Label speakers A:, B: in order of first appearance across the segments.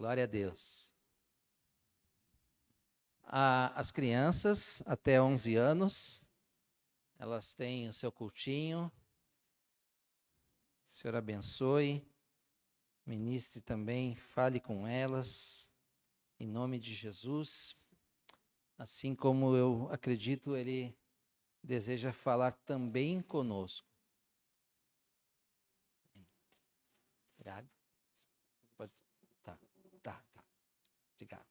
A: Glória a Deus. As crianças até 11 anos, elas têm o seu cultinho. O Senhor abençoe, ministre também, fale com elas, em nome de Jesus. Assim como eu acredito, Ele deseja falar também conosco. Obrigado. Pode. Tá. Obrigado.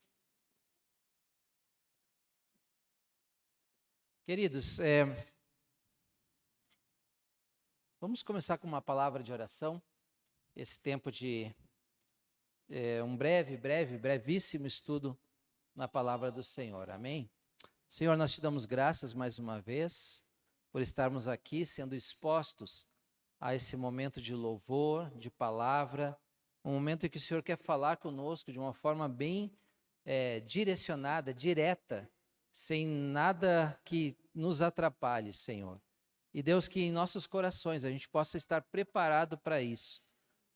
A: Queridos, vamos começar com uma palavra de oração. Esse tempo de um brevíssimo estudo na palavra do Senhor. Amém? Senhor, nós te damos graças mais uma vez por estarmos aqui sendo expostos a esse momento de louvor, de palavra, um momento em que o Senhor quer falar conosco de uma forma bem direcionada, direta, sem nada que nos atrapalhe, Senhor. E Deus, que em nossos corações a gente possa estar preparado para isso,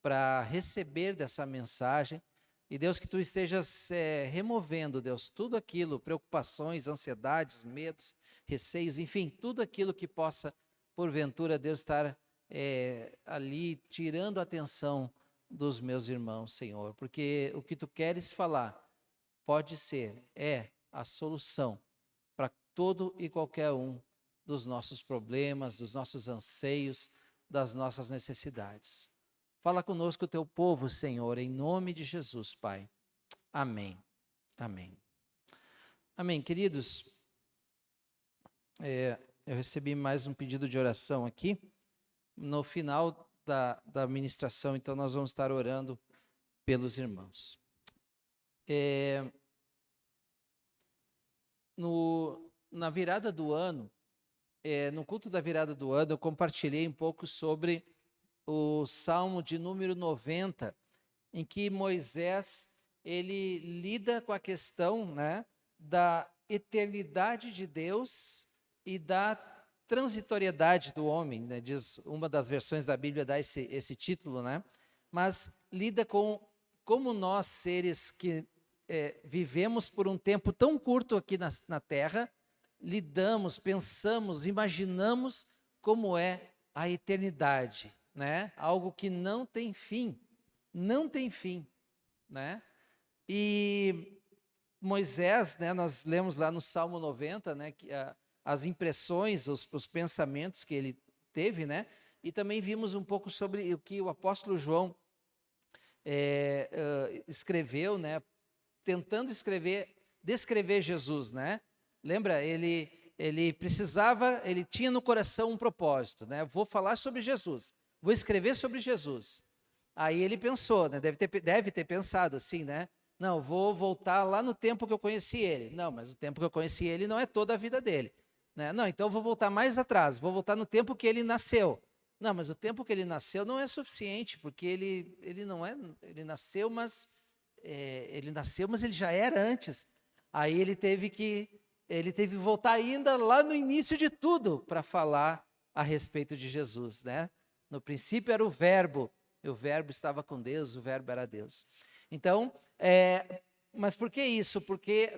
A: para receber dessa mensagem. E Deus, que Tu estejas removendo, Deus, tudo aquilo, preocupações, ansiedades, medos, receios, enfim, tudo aquilo que possa, porventura, Deus, estar ali tirando a atenção dos meus irmãos, Senhor. Porque o que Tu queres falar pode ser, a solução para todo e qualquer um dos nossos problemas, dos nossos anseios, das nossas necessidades. Fala conosco o Teu povo, Senhor, em nome de Jesus, Pai. Amém. Amém. Amém, queridos. Eu recebi mais um pedido de oração aqui. No final da ministração, então, nós vamos estar orando pelos irmãos. Na virada do ano, no culto da virada do ano, eu compartilhei um pouco sobre o Salmo de número 90, em que Moisés, ele lida com a questão, né, da eternidade de Deus e da transitoriedade do homem, né, diz uma das versões da Bíblia, dá esse título, né, mas lida com como nós, seres que vivemos por um tempo tão curto aqui na Terra, lidamos, pensamos, imaginamos como é a eternidade, né? Algo que não tem fim, né? E Moisés, né, nós lemos lá no Salmo 90, né, que as impressões, os pensamentos que ele teve, né? E também vimos um pouco sobre o que o apóstolo João escreveu, né? Tentando descrever Jesus, né? Lembra, ele tinha no coração um propósito, né? Vou falar sobre Jesus, vou escrever sobre Jesus. Aí ele pensou, né? Deve ter pensado assim, né? Não, vou voltar lá no tempo que eu conheci ele. Não, mas o tempo que eu conheci ele não é toda a vida dele, né? Não, então vou voltar mais atrás, vou voltar no tempo que ele nasceu. Não, mas o tempo que ele nasceu não é suficiente, porque ele nasceu, mas ele já era antes. Aí ele teve que voltar ainda lá no início de tudo para falar a respeito de Jesus, né? No princípio era o Verbo, e o Verbo estava com Deus, o Verbo era Deus. Então, mas por que isso? Porque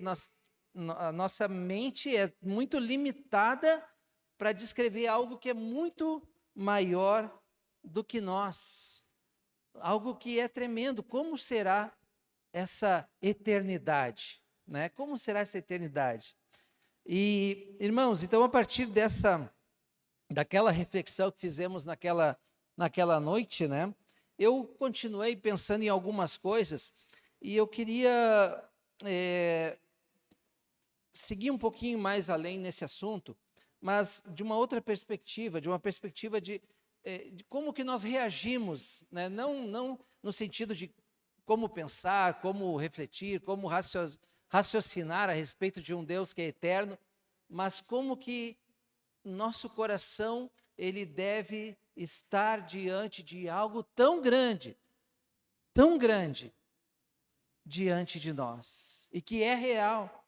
A: a nossa mente é muito limitada para descrever algo que é muito maior do que nós, algo que é tremendo. Como será essa eternidade, né? Como será essa eternidade? E, irmãos, então a partir daquela reflexão que fizemos naquela noite, né? Eu continuei pensando em algumas coisas e eu queria seguir um pouquinho mais além nesse assunto, mas de uma outra perspectiva, de como que nós reagimos, né? Não no sentido de como pensar, como refletir, como raciocinar a respeito de um Deus que é eterno, mas como que nosso coração ele deve estar diante de algo tão grande diante de nós, e que é real,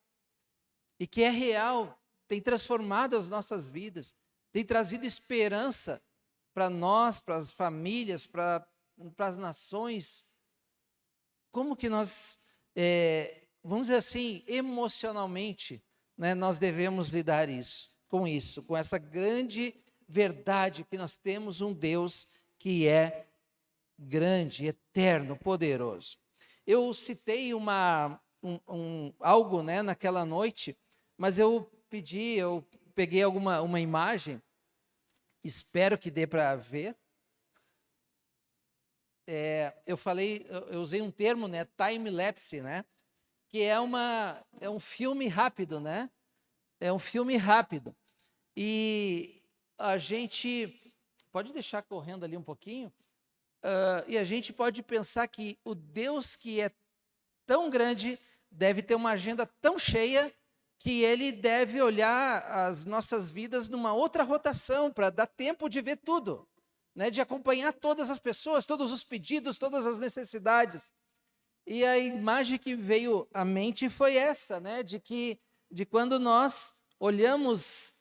A: tem transformado as nossas vidas, tem trazido esperança para nós, para as famílias, para as nações. como que nós, vamos dizer assim, emocionalmente, né, nós devemos lidar com essa grande verdade que nós temos um Deus que é grande, eterno, poderoso. Eu citei algo, né, naquela noite, mas eu peguei uma imagem, espero que dê para ver. Eu usei um termo, né, time-lapse, né, que é um filme rápido, né? É um filme rápido. E a gente pode deixar correndo ali um pouquinho, e a gente pode pensar que o Deus que é tão grande deve ter uma agenda tão cheia que ele deve olhar as nossas vidas numa outra rotação para dar tempo de ver tudo, né? De acompanhar todas as pessoas, todos os pedidos, todas as necessidades. E a imagem que veio à mente foi essa, né? De quando nós olhamos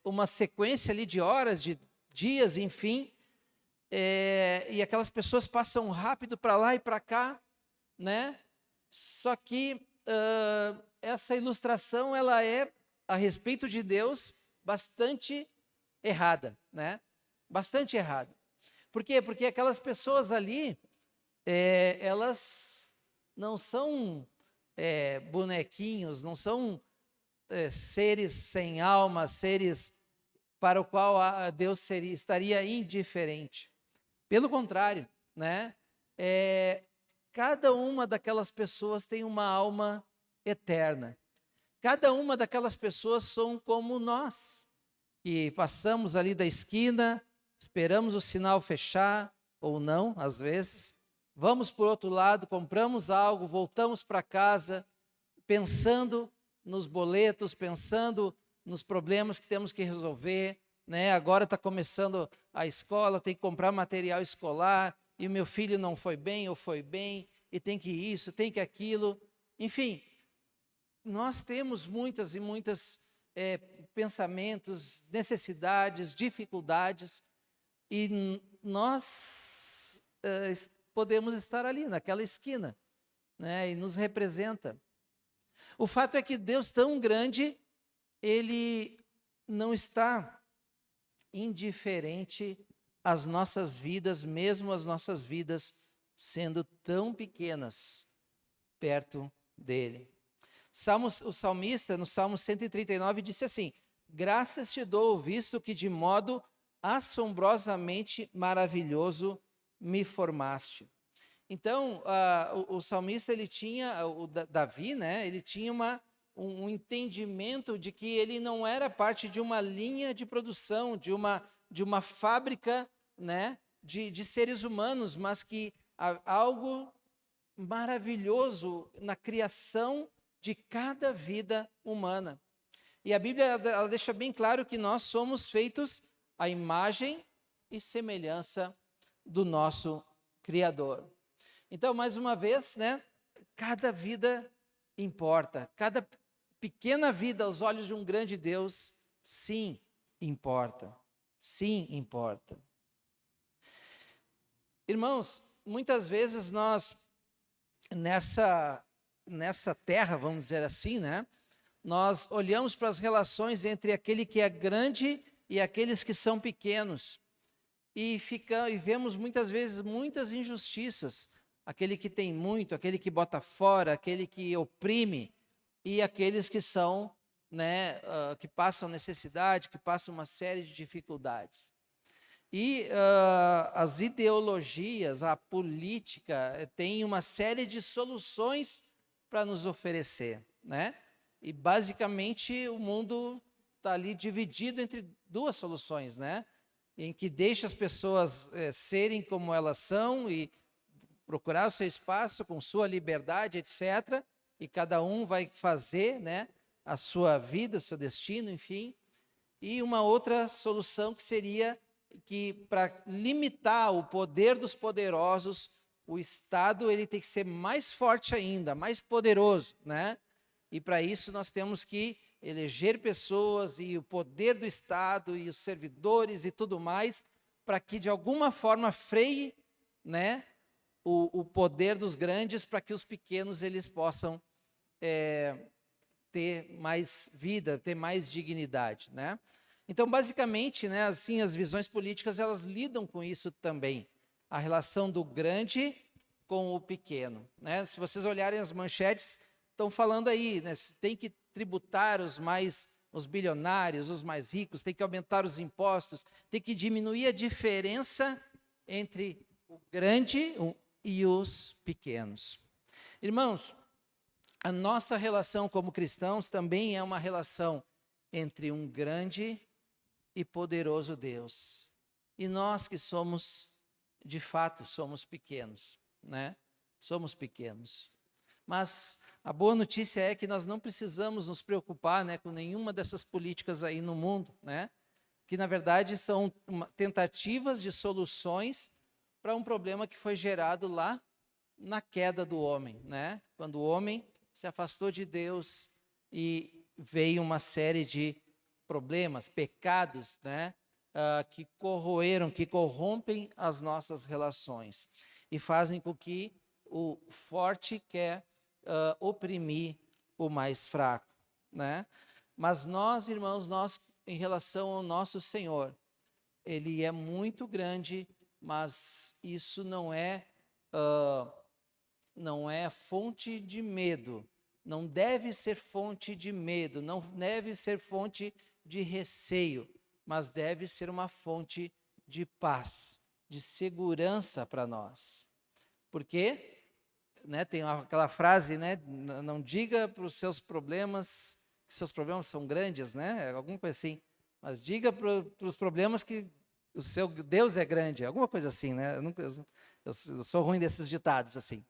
A: uma sequência ali de horas, de dias, enfim, e aquelas pessoas passam rápido para lá e para cá, né? Só que essa ilustração ela é a respeito de Deus bastante errada, né? Bastante errada. Por quê? Porque aquelas pessoas ali, elas não são bonequinhos, não são seres sem alma, seres para o qual Deus estaria indiferente. Pelo contrário, né? Cada uma daquelas pessoas tem uma alma eterna. Cada uma daquelas pessoas são como nós, que passamos ali da esquina, esperamos o sinal fechar, ou não, às vezes, vamos por outro lado, compramos algo, voltamos para casa, pensando nos boletos, pensando nos problemas que temos que resolver, né? Agora está começando a escola, tem que comprar material escolar, e o meu filho não foi bem ou foi bem, e tem que isso, tem que aquilo. Enfim, nós temos muitas e muitas pensamentos, necessidades, dificuldades, e nós podemos estar ali, naquela esquina, né? E nos representa. O fato é que Deus tão grande, Ele não está indiferente às nossas vidas, mesmo as nossas vidas sendo tão pequenas perto dele. O salmista, no Salmo 139, disse assim: graças te dou, visto que de modo assombrosamente maravilhoso me formaste. Então, o salmista, ele tinha, Davi, né, ele tinha um entendimento de que ele não era parte de uma linha de produção, de uma fábrica, né, de seres humanos, mas que há algo maravilhoso na criação de cada vida humana. E a Bíblia ela deixa bem claro que nós somos feitos à imagem e semelhança do nosso Criador. Então, mais uma vez, né, cada vida importa, cada pequena vida aos olhos de um grande Deus, sim, importa. Sim, importa. Irmãos, muitas vezes nós, nessa terra, vamos dizer assim, né, nós olhamos para as relações entre aquele que é grande e aqueles que são pequenos, e vemos muitas vezes muitas injustiças. Aquele que tem muito, aquele que bota fora, aquele que oprime, e aqueles que são, né, que passam necessidade, que passam uma série de dificuldades. E as ideologias, a política, tem uma série de soluções para nos oferecer, né? E basicamente o mundo está ali dividido entre duas soluções, né? Em que deixa as pessoas serem como elas são e procurar o seu espaço com sua liberdade, etc. E cada um vai fazer, né, a sua vida, o seu destino, enfim. E uma outra solução que seria que, para limitar o poder dos poderosos, o Estado ele tem que ser mais forte ainda, mais poderoso, né? E para isso nós temos que eleger pessoas e o poder do Estado e os servidores e tudo mais, para que de alguma forma freie, né, o poder dos grandes para que os pequenos eles possam ter mais vida, ter mais dignidade, né? Então, basicamente, né, assim, as visões políticas elas lidam com isso também, a relação do grande com o pequeno, né? Se vocês olharem as manchetes, estão falando aí, né, tem que tributar os bilionários, os mais ricos, tem que aumentar os impostos, tem que diminuir a diferença entre o grande e os pequenos. Irmãos, a nossa relação como cristãos também é uma relação entre um grande e poderoso Deus. E nós que somos, de fato, somos pequenos, né? Somos pequenos. Mas a boa notícia é que nós não precisamos nos preocupar, né, com nenhuma dessas políticas aí no mundo, né? Que na verdade são tentativas de soluções para um problema que foi gerado lá na queda do homem, né? Quando o homem se afastou de Deus e veio uma série de problemas, pecados, né? Que corroeram, que corrompem as nossas relações e fazem com que o forte quer oprimir o mais fraco, né? Mas nós, irmãos, nós em relação ao nosso Senhor, Ele é muito grande, mas isso não é fonte de medo, não deve ser fonte de medo, não deve ser fonte de receio, mas deve ser uma fonte de paz, de segurança para nós. Por quê? Né, tem aquela frase, né, não diga para os seus problemas que seus problemas são grandes, né, alguma coisa assim, mas diga para os problemas que o seu Deus é grande, alguma coisa assim, né, eu sou ruim desses ditados assim.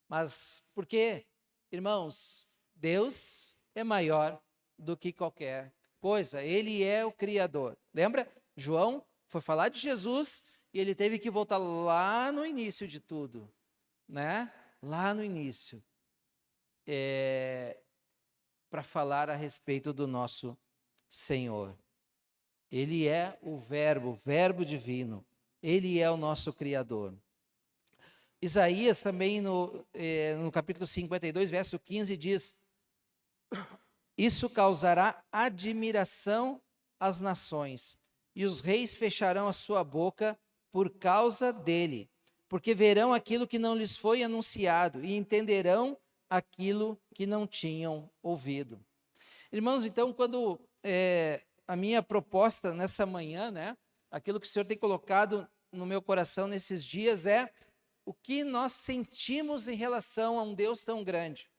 A: Mas por quê? Irmãos, Deus é maior do que qualquer coisa, Ele é o Criador. Lembra? João foi falar de Jesus e ele teve que voltar lá no início de tudo, né? Lá no início, para falar a respeito do nosso Senhor. Ele é o Verbo divino, Ele é o nosso Criador. Isaías também no capítulo 52, verso 15 diz: isso causará admiração às nações, e os reis fecharão a sua boca por causa dele, porque verão aquilo que não lhes foi anunciado e entenderão aquilo que não tinham ouvido. Irmãos, então, quando a minha proposta nessa manhã, né, aquilo que o Senhor tem colocado no meu coração nesses dias é o que nós sentimos em relação a um Deus tão grande.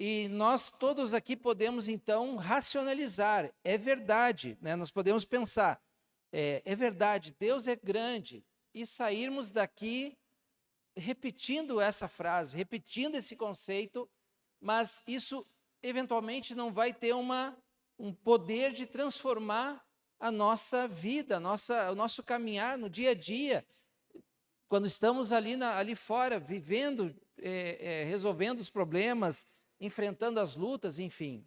A: E nós todos aqui podemos, então, racionalizar. É verdade, né? Nós podemos pensar, é verdade, Deus é grande. E sairmos daqui repetindo essa frase, repetindo esse conceito, mas isso eventualmente não vai ter um poder de transformar a nossa vida, o nosso caminhar no dia a dia, quando estamos ali fora, vivendo, resolvendo os problemas, enfrentando as lutas, enfim.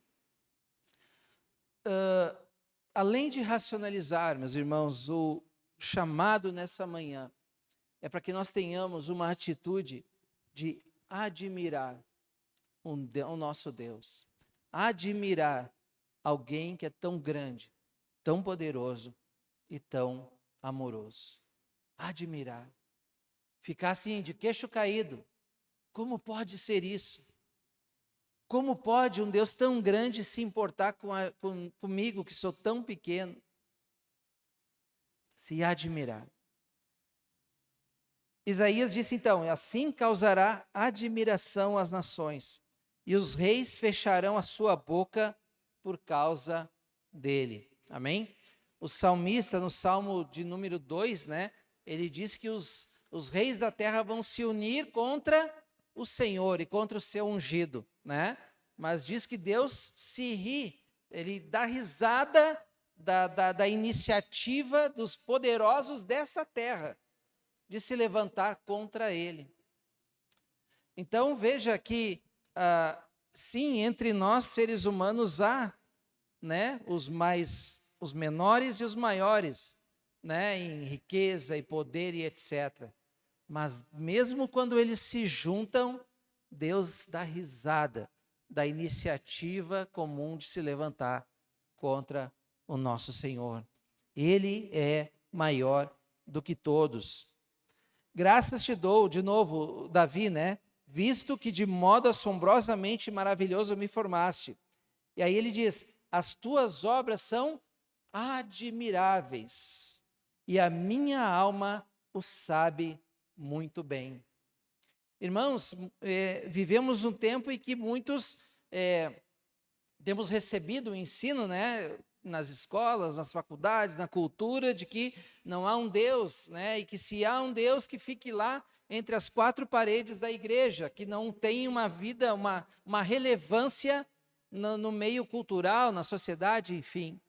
A: Além de racionalizar, meus irmãos, o chamado nessa manhã é para que nós tenhamos uma atitude de admirar o nosso Deus, admirar alguém que é tão grande, tão poderoso e tão amoroso. Admirar. Ficar assim, de queixo caído. Como pode ser isso? Como pode um Deus tão grande se importar comigo, que sou tão pequeno? Se admirar. Isaías disse então, assim causará admiração às nações, e os reis fecharão a sua boca por causa dele. Amém? O salmista, no Salmo de número 2, né, ele diz que os reis da terra vão se unir contra o Senhor e contra o seu ungido, né? Mas diz que Deus se ri, Ele dá risada da iniciativa dos poderosos dessa terra, de se levantar contra Ele. Então veja que, sim, entre nós seres humanos há, né, os menores e os maiores, né, em riqueza e poder e etc. Mas mesmo quando eles se juntam, Deus dá risada da iniciativa comum de se levantar contra o nosso Senhor. Ele é maior do que todos. Graças te dou, de novo, Davi, né? Visto que de modo assombrosamente maravilhoso me formaste. E aí ele diz: as tuas obras são admiráveis, e a minha alma o sabe muito bem. Irmãos, vivemos um tempo em que muitos temos recebido o ensino, né, nas escolas, nas faculdades, na cultura, de que não há um Deus, né, e que se há um Deus, que fique lá entre as quatro paredes da igreja, que não tem uma vida, uma relevância no meio cultural, na sociedade, enfim.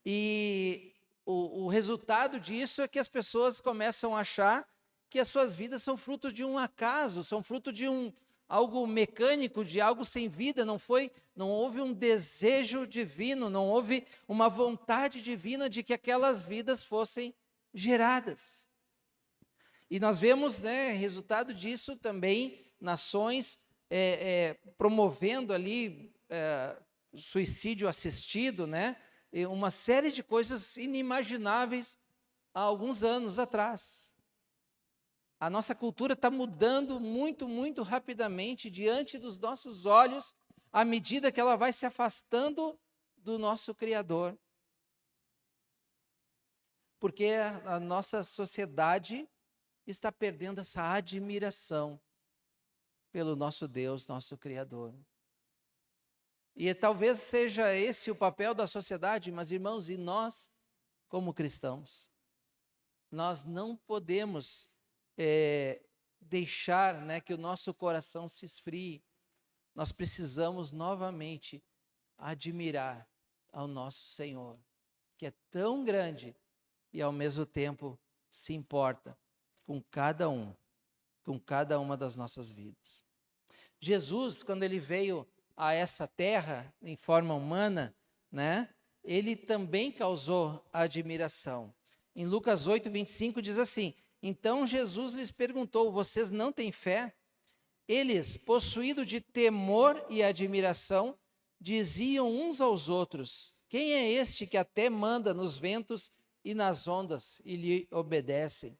A: E o resultado disso é que as pessoas começam a achar que as suas vidas são fruto de um acaso, são fruto de algo mecânico, de algo sem vida. Não houve um desejo divino, não houve uma vontade divina de que aquelas vidas fossem geradas. E nós vemos, né, resultado disso também, nações promovendo ali suicídio assistido, né, e uma série de coisas inimagináveis há alguns anos atrás. A nossa cultura está mudando muito, muito rapidamente diante dos nossos olhos, à medida que ela vai se afastando do nosso Criador. Porque a nossa sociedade está perdendo essa admiração pelo nosso Deus, nosso Criador. E talvez seja esse o papel da sociedade, mas, irmãos, e nós, como cristãos, nós não podemos deixar, né, que o nosso coração se esfrie. Nós precisamos novamente admirar ao nosso Senhor, que é tão grande e ao mesmo tempo se importa com cada uma das nossas vidas. Jesus, quando ele veio a essa terra em forma humana, né, ele também causou admiração. Em Lucas 8:25 diz assim: então Jesus lhes perguntou: vocês não têm fé? Eles, possuídos de temor e admiração, diziam uns aos outros: quem é este que até manda nos ventos e nas ondas e lhe obedecem?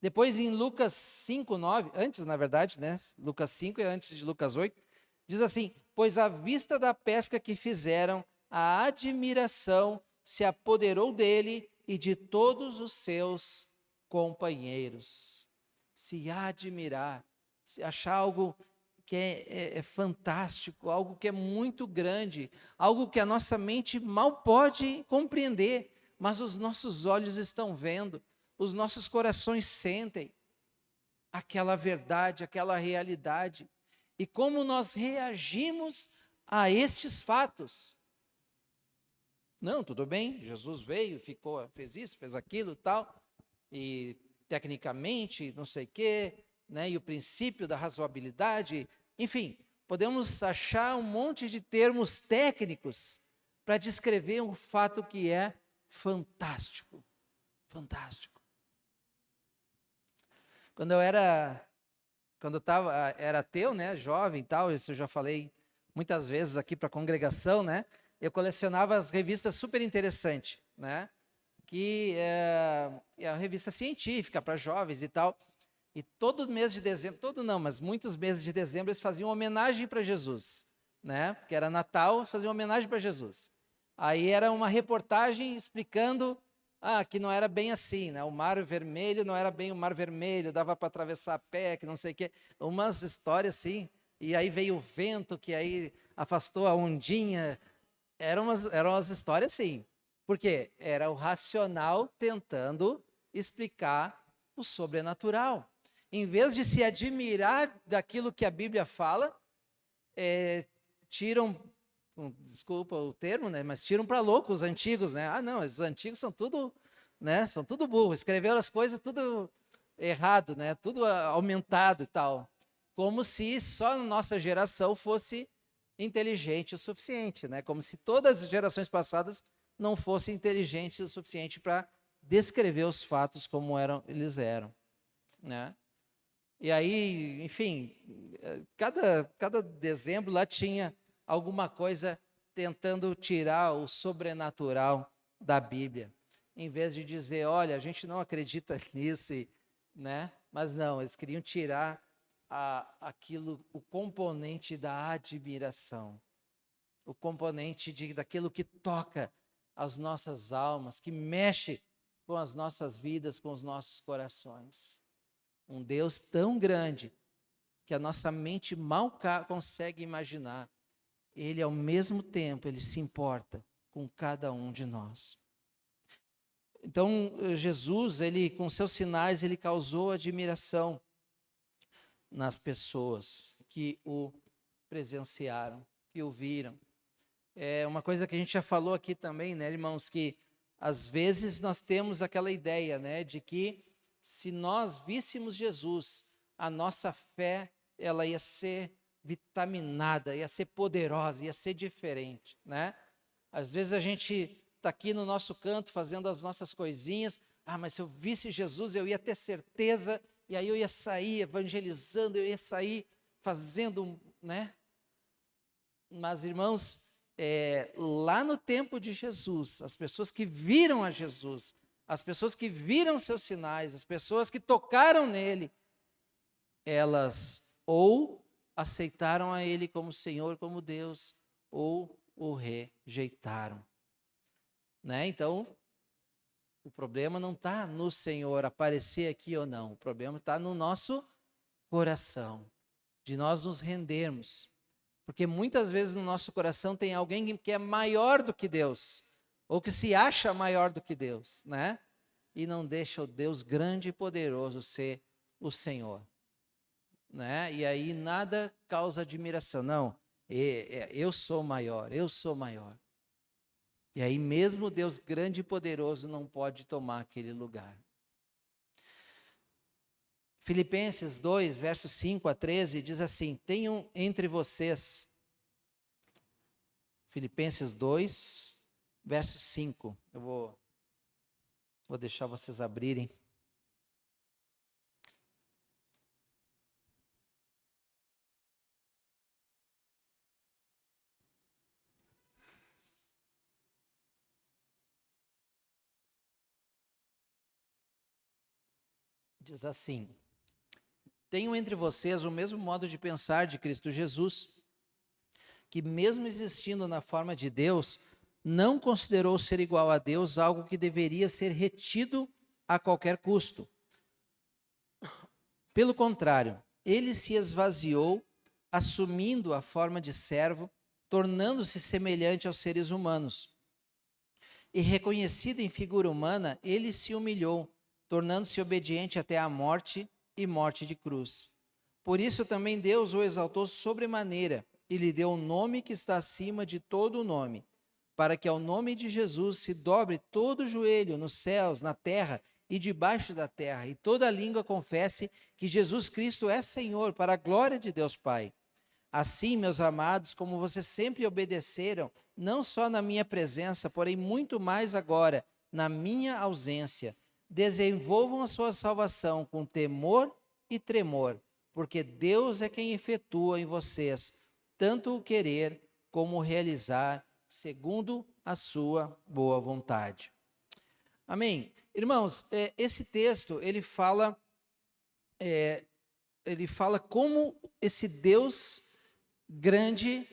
A: Depois em Lucas 5:9, antes na verdade, né? Lucas 5 é antes de Lucas 8, diz assim: pois à vista da pesca que fizeram, a admiração se apoderou dele e de todos os seus companheiros. Se admirar, se achar algo que é fantástico, algo que é muito grande, algo que a nossa mente mal pode compreender, mas os nossos olhos estão vendo, os nossos corações sentem aquela verdade, aquela realidade. E como nós reagimos a estes fatos? Não, tudo bem, Jesus veio, fez isso, fez aquilo, tal, e tecnicamente, não sei o quê, né, e o princípio da razoabilidade, enfim, podemos achar um monte de termos técnicos para descrever um fato que é fantástico, fantástico. Quando eu era ateu, né, jovem e tal, isso eu já falei muitas vezes aqui para a congregação, né, eu colecionava as revistas super interessantes, né, que é uma revista científica para jovens e tal, e todo mês de dezembro, mas muitos meses de dezembro eles faziam homenagem para Jesus, né, porque era Natal, faziam homenagem para Jesus. Aí era uma reportagem explicando que não era bem assim, né, o Mar Vermelho não era bem o Mar Vermelho, dava para atravessar a pé, que não sei o quê, umas histórias assim, e aí veio o vento, que aí afastou a ondinha, eram umas histórias assim. Porque era o racional tentando explicar o sobrenatural. Em vez de se admirar daquilo que a Bíblia fala, tiram, desculpa o termo, né, mas tiram para louco os antigos, né? Ah, não, os antigos são tudo, né, são tudo burro, escreveram as coisas tudo errado, né, tudo aumentado e tal. Como se só a nossa geração fosse inteligente o suficiente, né? Como se todas as gerações passadas não fossem inteligentes o suficiente para descrever os fatos como eles eram. né? E aí, enfim, cada dezembro lá tinha alguma coisa tentando tirar o sobrenatural da Bíblia. Em vez de dizer, olha, a gente não acredita nisso, né? Mas não, eles queriam tirar o componente da admiração, o componente daquilo que toca as nossas almas, que mexe com as nossas vidas, com os nossos corações. Um Deus tão grande que a nossa mente mal consegue imaginar. Ele, ao mesmo tempo, ele se importa com cada um de nós. Então, Jesus, ele, com seus sinais, ele causou admiração nas pessoas que o presenciaram, que o viram. É uma coisa que a gente já falou aqui também, né, irmãos, que às vezes nós temos aquela ideia, né, de que se nós víssemos Jesus, a nossa fé, ela ia ser vitaminada, ia ser poderosa, ia ser diferente, né? Às vezes a gente está aqui no nosso canto fazendo as nossas coisinhas, mas se eu visse Jesus eu ia ter certeza, e aí eu ia sair evangelizando, eu ia sair fazendo, né? Mas irmãos, lá no tempo de Jesus, as pessoas que viram a Jesus, as pessoas que viram seus sinais, as pessoas que tocaram nele, elas ou aceitaram a ele como Senhor, como Deus, ou o rejeitaram, né? Então, o problema não está no Senhor aparecer aqui ou não, o problema está no nosso coração, de nós nos rendermos, porque muitas vezes no nosso coração tem alguém que é maior do que Deus, ou que se acha maior do que Deus, né? E não deixa o Deus grande e poderoso ser o Senhor, né? E aí nada causa admiração, não, eu sou maior, eu sou maior. E aí mesmo Deus grande e poderoso não pode tomar aquele lugar. Filipenses 2, versos 5 a 13, diz assim, tenham entre vocês, Filipenses 2, verso 5, eu vou deixar vocês abrirem. Diz assim, tenham entre vocês o mesmo modo de pensar de Cristo Jesus, que mesmo existindo na forma de Deus, não considerou ser igual a Deus algo que deveria ser retido a qualquer custo. Pelo contrário, ele se esvaziou, assumindo a forma de servo, tornando-se semelhante aos seres humanos. E reconhecido em figura humana, ele se humilhou, tornando-se obediente até a morte e morte de cruz. Por isso também Deus o exaltou sobremaneira e lhe deu um nome que está acima de todo o nome, para que ao nome de Jesus se dobre todo o joelho nos céus, na terra e debaixo da terra, e toda língua confesse que Jesus Cristo é Senhor, para a glória de Deus Pai. Assim, meus amados, como vocês sempre obedeceram, não só na minha presença, porém muito mais agora, na minha ausência, desenvolvam a sua salvação com temor e tremor, porque Deus é quem efetua em vocês tanto o querer como o realizar, segundo a sua boa vontade. Amém? Irmãos, esse texto, ele fala como esse Deus grande,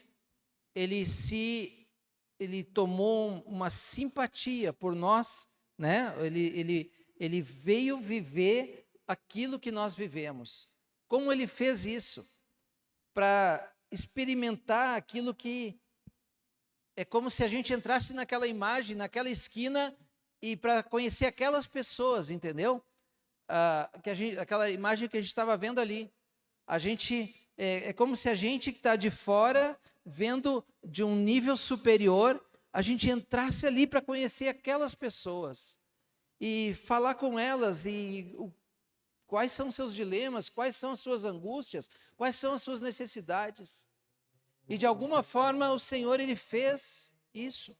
A: ele tomou uma simpatia por nós, né? Ele veio viver aquilo que nós vivemos. Como ele fez isso? Para experimentar aquilo que é como se a gente entrasse naquela imagem, naquela esquina, e para conhecer aquelas pessoas, entendeu? Aquela imagem que a gente estava vendo ali. A gente é como se a gente que está de fora, vendo de um nível superior, a gente entrasse ali para conhecer aquelas pessoas e falar com elas quais são os seus dilemas, quais são as suas angústias, quais são as suas necessidades. E de alguma forma o Senhor, ele fez isso.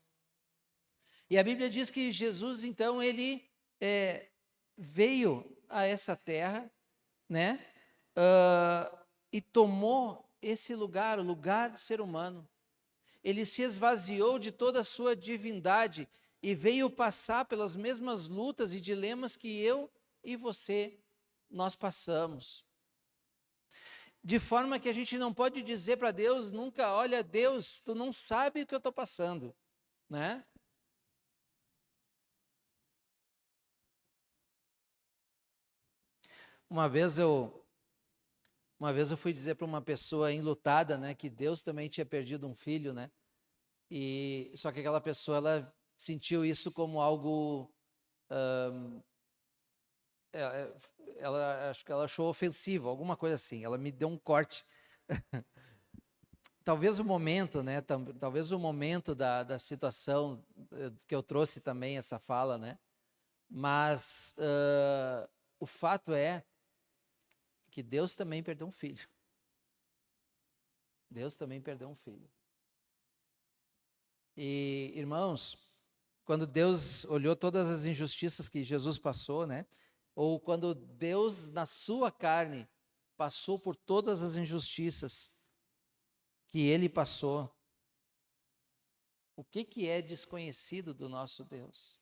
A: E a Bíblia diz que Jesus, então, ele veio a essa terra né? E tomou esse lugar, o lugar do ser humano. Ele se esvaziou de toda a sua divindade e veio passar pelas mesmas lutas e dilemas que eu e você, nós passamos. De forma que a gente não pode dizer para Deus nunca, olha, Deus, tu não sabe o que eu estou passando, né? Uma vez eu fui dizer para uma pessoa enlutada, né, que Deus também tinha perdido um filho, né? E só que aquela pessoa, ela sentiu isso como algo, acho que ela achou ofensivo, alguma coisa assim. Ela me deu um corte. Talvez o momento, né? Talvez o momento da situação que eu trouxe também essa fala, né? Mas o fato é que Deus também perdeu um filho. Deus também perdeu um filho. E, irmãos, quando Deus olhou todas as injustiças que Jesus passou, né? Ou quando Deus, na sua carne, passou por todas as injustiças que ele passou, o que é desconhecido do nosso Deus?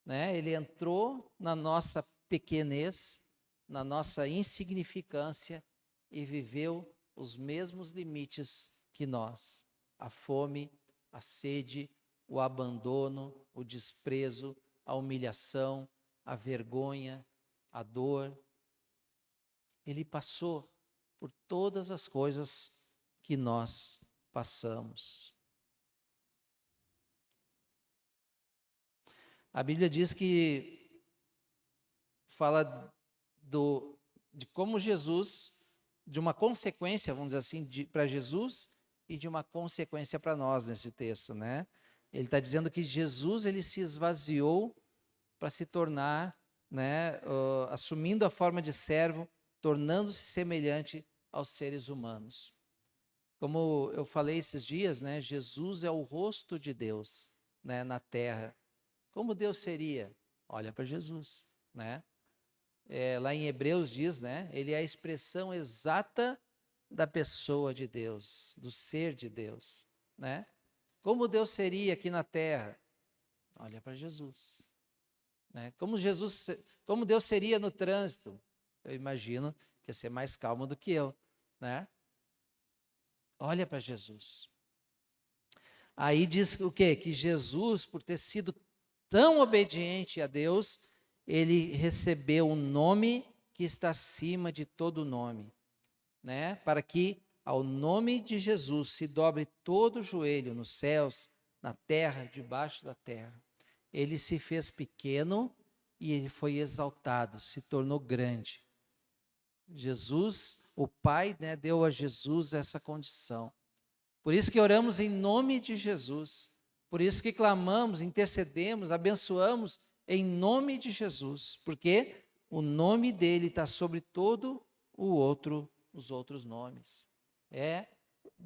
A: Né? Ele entrou na nossa pequenez, na nossa insignificância e viveu os mesmos limites que nós. A fome, a sede, o abandono, o desprezo, a humilhação, a vergonha, a dor. Ele passou por todas as coisas que nós passamos. A Bíblia diz que fala de como Jesus, de uma consequência, vamos dizer assim, para Jesus e de uma consequência para nós nesse texto, né? Ele está dizendo que Jesus, ele se esvaziou para se tornar, né, assumindo a forma de servo, tornando-se semelhante aos seres humanos. Como eu falei esses dias, né, Jesus é o rosto de Deus, né, na terra. Como Deus seria? Olha para Jesus, né? Lá em Hebreus diz, né? Ele é a expressão exata da pessoa de Deus, do ser de Deus, né? Como Deus seria aqui na terra? Olha para Jesus, né? Como Deus seria no trânsito? Eu imagino que ia ser mais calmo do que eu, né? Olha para Jesus. Aí diz o quê? Que Jesus, por ter sido tão obediente a Deus, ele recebeu um nome que está acima de todo nome, né? Para que ao nome de Jesus se dobre todo o joelho nos céus, na terra, debaixo da terra. Ele se fez pequeno e ele foi exaltado, se tornou grande. Jesus, o Pai, né, deu a Jesus essa condição. Por isso que oramos em nome de Jesus. Por isso que clamamos, intercedemos, abençoamos em nome de Jesus. Porque o nome dele está sobre todo os outros nomes.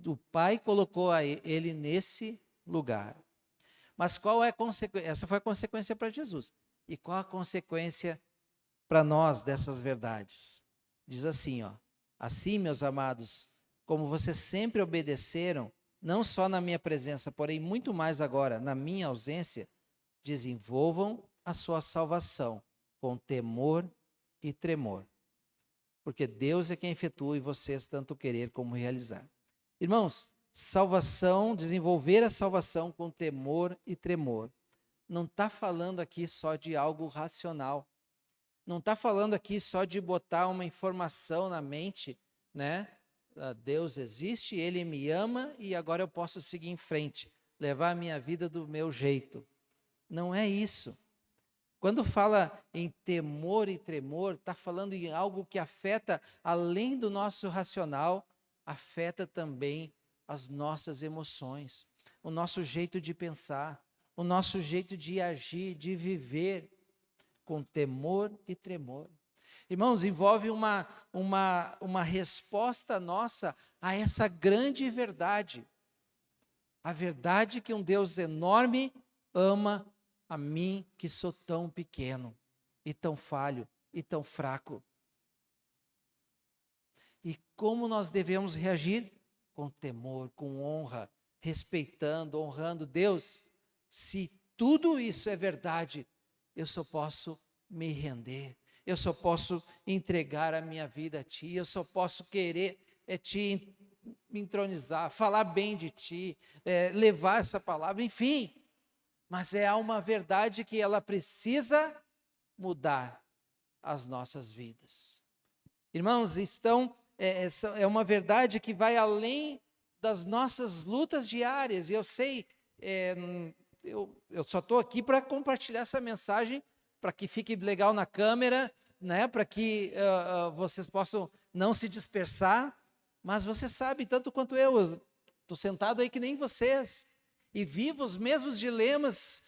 A: O Pai colocou ele nesse lugar. Mas qual é a consequência? Essa foi a consequência para Jesus. E qual a consequência para nós dessas verdades? Diz assim, ó: assim, meus amados, como vocês sempre obedeceram, não só na minha presença, porém muito mais agora na minha ausência, desenvolvam a sua salvação com temor e tremor. Porque Deus é quem efetua em vocês tanto querer como realizar. Irmãos, salvação, desenvolver a salvação com temor e tremor. Não está falando aqui só de algo racional. Não está falando aqui só de botar uma informação na mente, né? Deus existe, Ele me ama e agora eu posso seguir em frente, levar a minha vida do meu jeito. Não é isso. Quando fala em temor e tremor, está falando em algo que afeta, além do nosso racional, afeta também as nossas emoções, o nosso jeito de pensar, o nosso jeito de agir, de viver com temor e tremor. Irmãos, envolve uma resposta nossa a essa grande verdade. A verdade que um Deus enorme ama a mim, que sou tão pequeno, e tão falho, e tão fraco. E como nós devemos reagir? Com temor, com honra, respeitando, honrando Deus. Se tudo isso é verdade, eu só posso me render, eu só posso entregar a minha vida a Ti, eu só posso querer Te entronizar, falar bem de Ti, levar essa palavra, enfim. Mas há uma verdade que ela precisa mudar as nossas vidas. Irmãos, é uma verdade que vai além das nossas lutas diárias. E eu sei, eu só estou aqui para compartilhar essa mensagem, para que fique legal na câmera, né? Para que vocês possam não se dispersar. Mas você sabe, tanto quanto eu estou sentado aí que nem vocês, e vivo os mesmos dilemas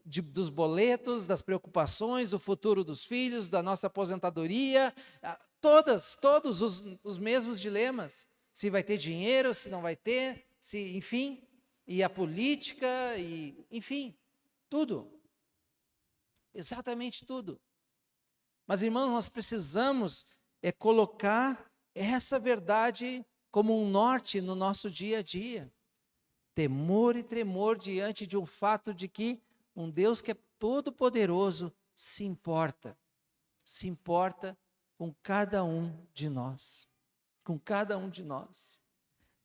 A: dos boletos, das preocupações, do futuro dos filhos, da nossa aposentadoria, todos os mesmos dilemas. Se vai ter dinheiro, se não vai ter, enfim, e a política, enfim, tudo. Exatamente tudo. Mas, irmãos, nós precisamos colocar essa verdade como um norte no nosso dia a dia. Temor e tremor diante de um fato de que um Deus que é todo-poderoso se importa com cada um de nós, com cada um de nós.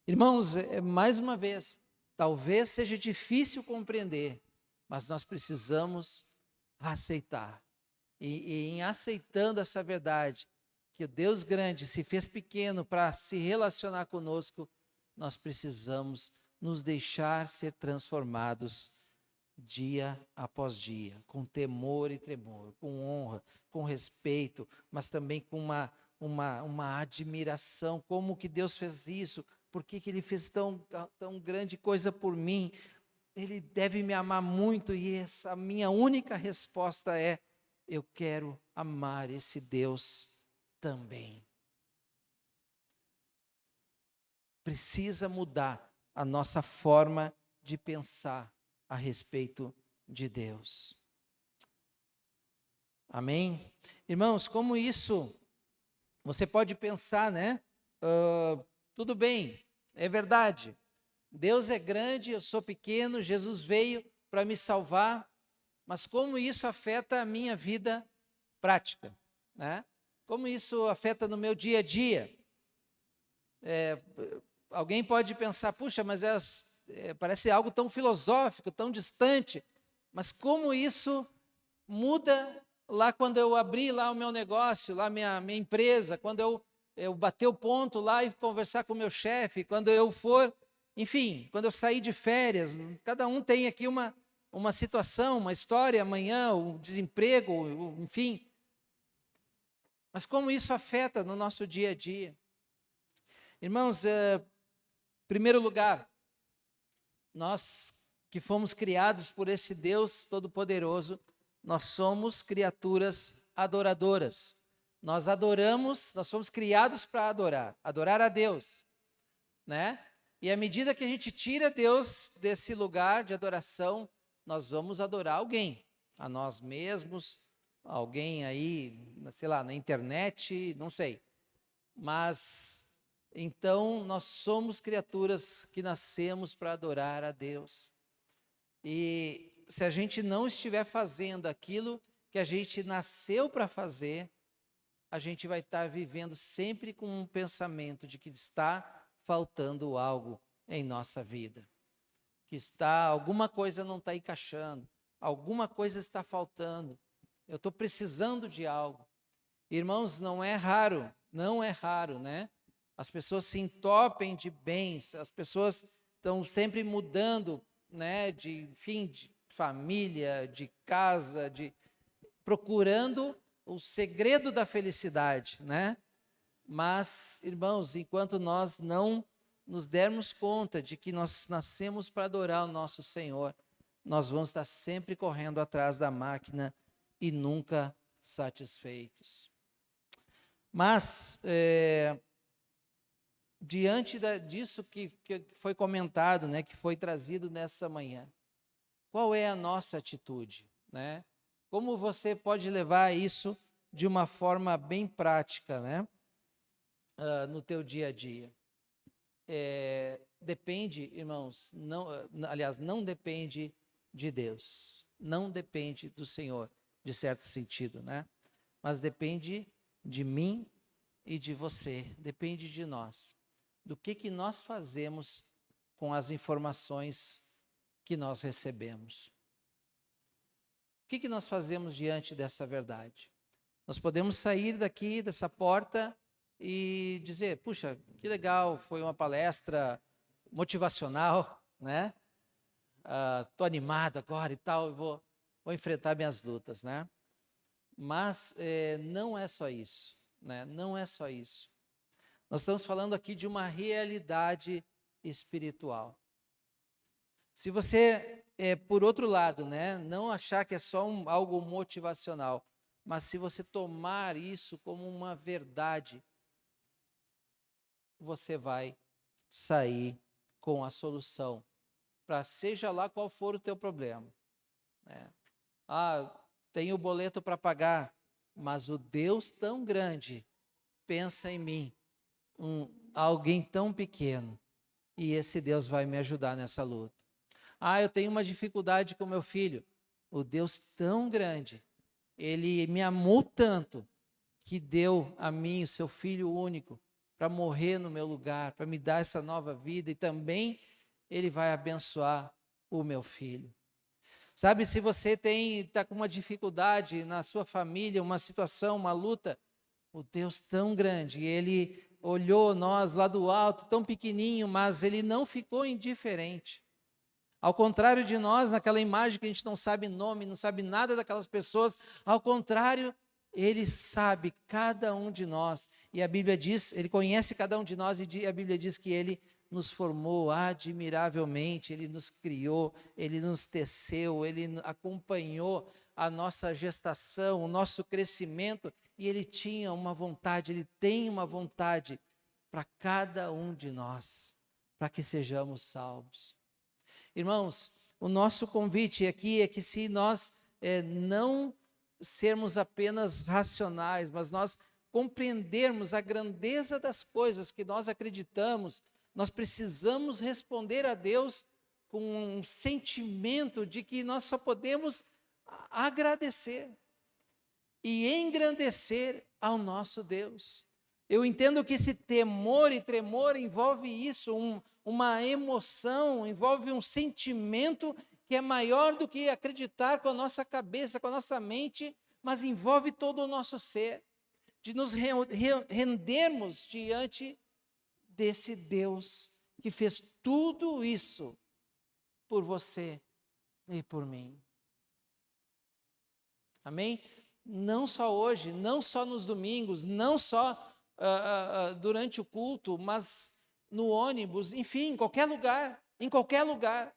A: Irmãos, mais uma vez, talvez seja difícil compreender, mas nós precisamos aceitar. E em aceitando essa verdade, que o Deus grande se fez pequeno para se relacionar conosco, nós precisamos nos deixar ser transformados dia após dia, com temor e tremor, com honra, com respeito, mas também com uma admiração. Como que Deus fez isso? Por que Ele fez tão grande coisa por mim? Ele deve me amar muito, e essa minha única resposta é: eu quero amar esse Deus também. Precisa mudar a nossa forma de pensar a respeito de Deus. Amém? Irmãos, como isso, você pode pensar, né? Tudo bem, é verdade. Deus é grande, eu sou pequeno, Jesus veio para me salvar, mas como isso afeta a minha vida prática, né? Como isso afeta no meu dia a dia? Alguém pode pensar, puxa, mas parece algo tão filosófico, tão distante, mas como isso muda lá quando eu abri lá o meu negócio, lá minha empresa, quando eu bater o ponto lá e conversar com o meu chefe, quando eu for, enfim, quando eu sair de férias, cada um tem aqui uma situação, uma história, amanhã, o desemprego, enfim. Mas como isso afeta no nosso dia a dia? Irmãos, em primeiro lugar, nós que fomos criados por esse Deus Todo-Poderoso, nós somos criaturas adoradoras. Nós adoramos, nós somos criados para adorar a Deus, né? E à medida que a gente tira Deus desse lugar de adoração, nós vamos adorar alguém, a nós mesmos, alguém aí, sei lá, na internet, não sei. Mas então nós somos criaturas que nascemos para adorar a Deus. E se a gente não estiver fazendo aquilo que a gente nasceu para fazer, a gente vai estar vivendo sempre com um pensamento de que está faltando algo em nossa vida. Que alguma coisa não está encaixando, alguma coisa está faltando. Eu estou precisando de algo. Irmãos, não é raro, né? As pessoas se entopem de bens, as pessoas estão sempre mudando, né? De família, de casa, procurando o segredo da felicidade, né? Mas, irmãos, enquanto nós não nos dermos conta de que nós nascemos para adorar o nosso Senhor, nós vamos estar sempre correndo atrás da máquina e nunca satisfeitos. Mas, diante disso que foi comentado, né, que foi trazido nessa manhã, qual é a nossa atitude, né? Como você pode levar isso de uma forma bem prática, né? no teu dia a dia. Depende, irmãos, não depende de Deus, não depende do Senhor, de certo sentido, né? Mas depende de mim e de você, depende de nós, do que nós fazemos com as informações que nós recebemos. O que nós fazemos diante dessa verdade? Nós podemos sair daqui, dessa porta, e dizer, puxa, que legal, foi uma palestra motivacional, né? Estou animado agora e tal, vou enfrentar minhas lutas, né? Mas não é só isso, né? Não é só isso. Nós estamos falando aqui de uma realidade espiritual. Se você, por outro lado, né, não achar que é só algo motivacional, mas se você tomar isso como uma verdade, você vai sair com a solução para seja lá qual for o teu problema, né? Tenho o boleto para pagar, mas o Deus tão grande pensa em mim, alguém tão pequeno, e esse Deus vai me ajudar nessa luta. Eu tenho uma dificuldade com meu filho, o Deus tão grande, ele me amou tanto que deu a mim o seu filho único para morrer no meu lugar, para me dar essa nova vida, e também ele vai abençoar o meu filho. Sabe, se você está com uma dificuldade na sua família, uma situação, uma luta, o Deus tão grande, ele olhou nós lá do alto, tão pequenininho, mas ele não ficou indiferente. Ao contrário de nós, naquela imagem que a gente não sabe nome, não sabe nada daquelas pessoas, ao contrário, ele sabe cada um de nós. E a Bíblia diz, ele conhece cada um de nós, e a Bíblia diz que ele nos formou admiravelmente, ele nos criou, ele nos teceu, ele acompanhou a nossa gestação, o nosso crescimento, e ele tinha uma vontade, ele tem uma vontade para cada um de nós, para que sejamos salvos. Irmãos, o nosso convite aqui é que se nós não sermos apenas racionais, mas nós compreendermos a grandeza das coisas que nós acreditamos, nós precisamos responder a Deus com um sentimento de que nós só podemos agradecer e engrandecer ao nosso Deus. Eu entendo que esse temor e tremor envolve isso, uma emoção, envolve um sentimento que é maior do que acreditar com a nossa cabeça, com a nossa mente, mas envolve todo o nosso ser, de nos rendermos diante desse Deus que fez tudo isso por você e por mim. Amém? Não só hoje, não só nos domingos, não só durante o culto, mas no ônibus, enfim, em qualquer lugar, em qualquer lugar.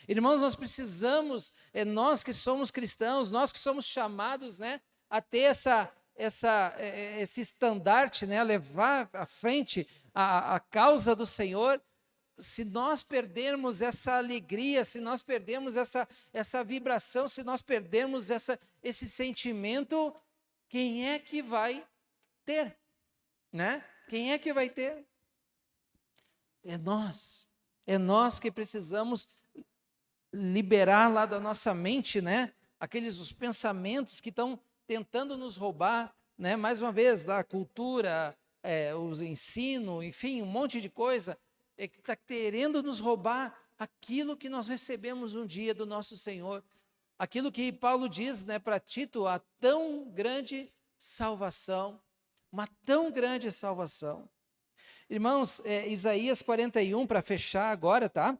A: Irmãos, nós precisamos, nós que somos cristãos, nós que somos chamados, né, a ter esse estandarte, né, a levar à frente a causa do Senhor. Se nós perdermos essa alegria, se nós perdermos essa vibração, se nós perdermos esse sentimento, quem é que vai ter? Né? Quem é que vai ter? É nós que precisamos liberar lá da nossa mente, né? Os pensamentos que estão tentando nos roubar, né? Mais uma vez, a cultura, o ensino, enfim, um monte de coisa que está querendo nos roubar aquilo que nós recebemos um dia do nosso Senhor, aquilo que Paulo diz, né, para Tito, a tão grande salvação, uma tão grande salvação. Irmãos, Isaías 41, para fechar agora, tá?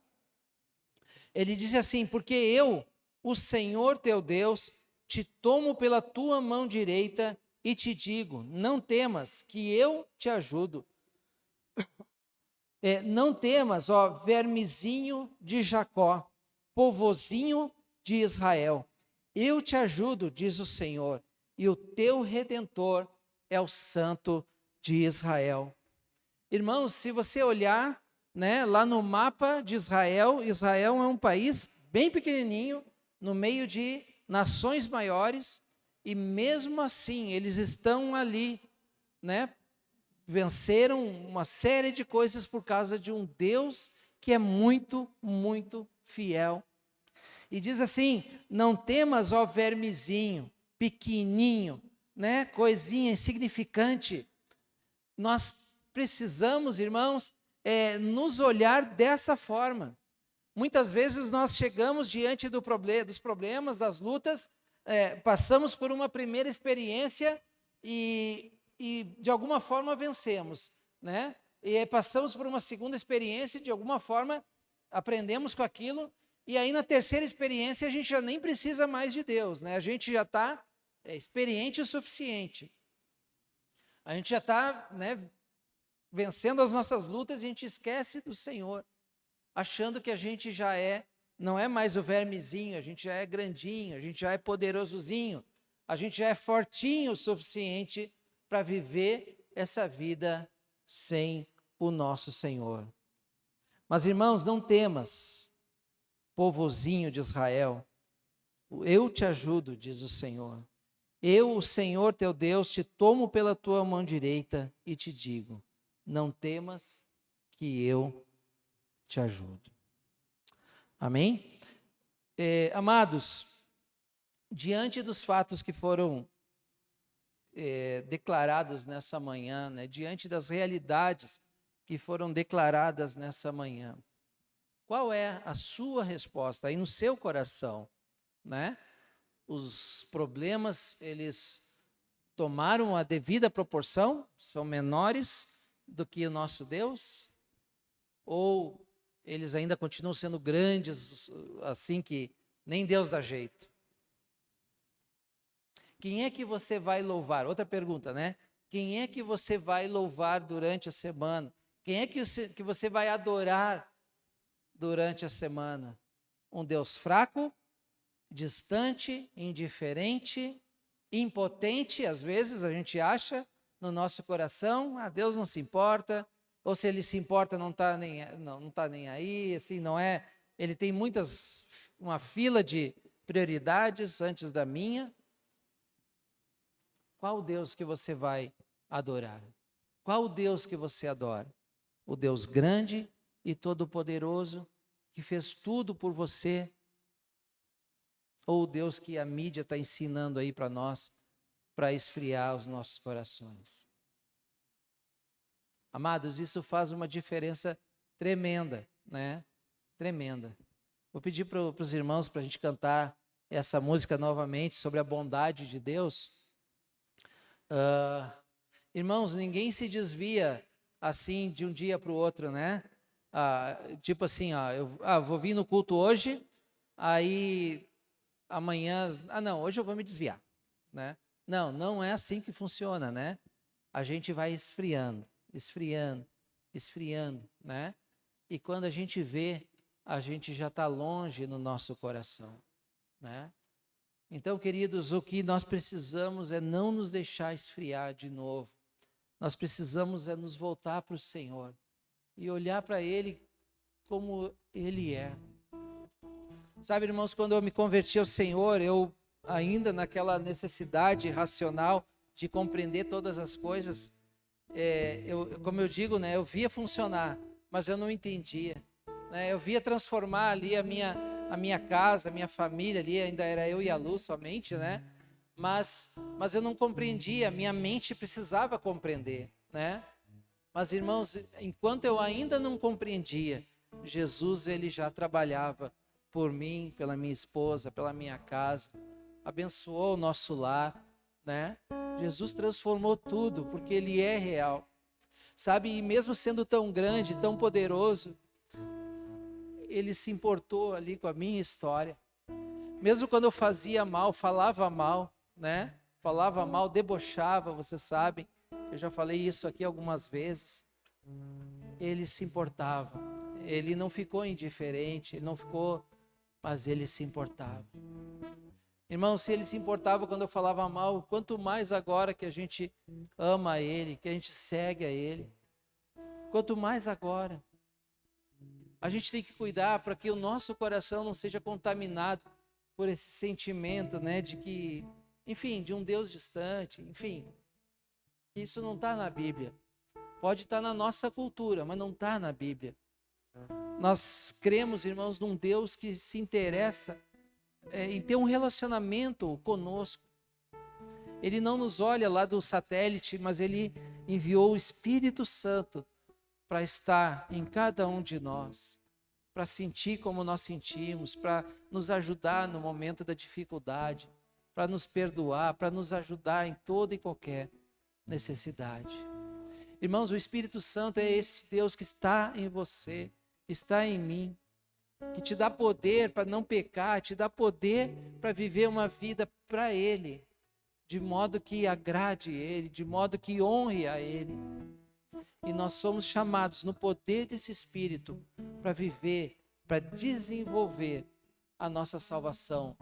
A: Ele diz assim: porque eu, o Senhor teu Deus, te tomo pela tua mão direita e te digo, não temas, que eu te ajudo. Não temas, ó vermezinho de Jacó, povozinho de Israel. Eu te ajudo, diz o Senhor, e o teu Redentor é o Santo de Israel. Irmãos, se você olhar, né, lá no mapa de Israel, Israel é um país bem pequenininho, no meio de nações maiores, e mesmo assim eles estão ali, né, venceram uma série de coisas por causa de um Deus que é muito, muito fiel. E diz assim: não temas, ó vermezinho, pequenininho, né? Coisinha insignificante. Nós precisamos, irmãos, nos olhar dessa forma. Muitas vezes nós chegamos diante dos problemas, das lutas, passamos por uma primeira experiência e de alguma forma vencemos, né? E passamos por uma segunda experiência e de alguma forma aprendemos com aquilo, e aí na terceira experiência a gente já nem precisa mais de Deus, né? A gente já está experiente o suficiente. A gente já está, né, vencendo as nossas lutas e a gente esquece do Senhor, achando que a gente já não é mais o vermezinho, a gente já é grandinho, a gente já é poderosozinho, a gente já é fortinho o suficiente para viver essa vida sem o nosso Senhor. Mas, irmãos, não temas, povozinho de Israel, eu te ajudo, diz o Senhor. Eu, o Senhor teu Deus, te tomo pela tua mão direita e te digo: não temas, que eu te ajudo. Amém? Amados, diante dos fatos que foram declarados nessa manhã, né, diante das realidades que foram declaradas nessa manhã, qual é a sua resposta aí no seu coração, né? Os problemas, eles tomaram a devida proporção? São menores do que o nosso Deus? Ou eles ainda continuam sendo grandes, assim que nem Deus dá jeito? Quem é que você vai louvar? Outra pergunta, né? Quem é que você vai louvar durante a semana? Quem é que você vai adorar durante a semana? Um Deus fraco, distante, indiferente, impotente? Às vezes a gente acha no nosso coração: Deus não se importa, ou se ele se importa não está nem aí, assim, não é, ele tem uma fila de prioridades antes da minha. Qual Deus que você vai adorar? Qual Deus que você adora? O Deus grande e todo-poderoso, que fez tudo por você? Ou o Deus que a mídia está ensinando aí para nós, para esfriar os nossos corações? Amados, isso faz uma diferença tremenda, né? Tremenda. Vou pedir para os irmãos para a gente cantar essa música novamente sobre a bondade de Deus. Irmãos, ninguém se desvia assim de um dia para o outro, né? Tipo assim, eu vou vir no culto hoje, aí amanhã, não, hoje eu vou me desviar, né? Não é assim que funciona, né? A gente vai esfriando, né? E quando a gente vê, a gente já está longe no nosso coração, né? Então, queridos, o que nós precisamos é não nos deixar esfriar de novo. Nós precisamos nos voltar para o Senhor e olhar para Ele como Ele é. Sabe, irmãos, quando eu me converti ao Senhor, eu ainda naquela necessidade racional de compreender todas as coisas, como eu digo, né, eu via funcionar, mas eu não entendia, né? Eu via transformar ali a minha casa, a minha família ali, ainda era eu e a Lu somente, né? Mas eu não compreendia, minha mente precisava compreender, né? Mas, irmãos, enquanto eu ainda não compreendia, Jesus, ele já trabalhava por mim, pela minha esposa, pela minha casa, abençoou o nosso lar, né? Jesus transformou tudo, porque Ele é real, sabe? E mesmo sendo tão grande, tão poderoso, Ele se importou ali com a minha história. Mesmo quando eu fazia mal, falava mal, né? Falava mal, debochava, você sabe, eu já falei isso aqui algumas vezes. Ele se importava, Ele não ficou indiferente, Ele não ficou, mas Ele se importava. Irmão, se Ele se importava quando eu falava mal, quanto mais agora que a gente ama a Ele, que a gente segue a Ele, quanto mais agora. A gente tem que cuidar para que o nosso coração não seja contaminado por esse sentimento, né, de que, enfim, de um Deus distante, enfim. Isso não está na Bíblia. Pode estar na nossa cultura, mas não está na Bíblia. Nós cremos, irmãos, num Deus que se interessa em ter um relacionamento conosco. Ele não nos olha lá do satélite, mas Ele enviou o Espírito Santo para estar em cada um de nós, para sentir como nós sentimos, para nos ajudar no momento da dificuldade, para nos perdoar, para nos ajudar em toda e qualquer necessidade. Irmãos, o Espírito Santo é esse Deus que está em você, está em mim, que te dá poder para não pecar, te dá poder para viver uma vida para Ele, de modo que agrade Ele, de modo que honre a Ele. E nós somos chamados no poder desse Espírito para viver, para desenvolver a nossa salvação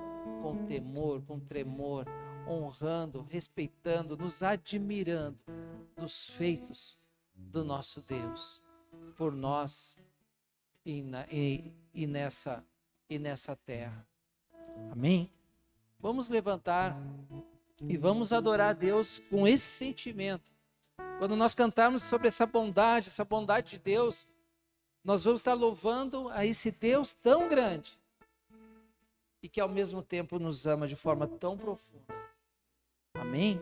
A: com temor, com tremor, honrando, respeitando, nos admirando dos feitos do nosso Deus por nós e nessa terra. Amém? Vamos levantar e vamos adorar a Deus com esse sentimento. Quando nós cantarmos sobre essa bondade de Deus, nós vamos estar louvando a esse Deus tão grande e que ao mesmo tempo nos ama de forma tão profunda. Amém?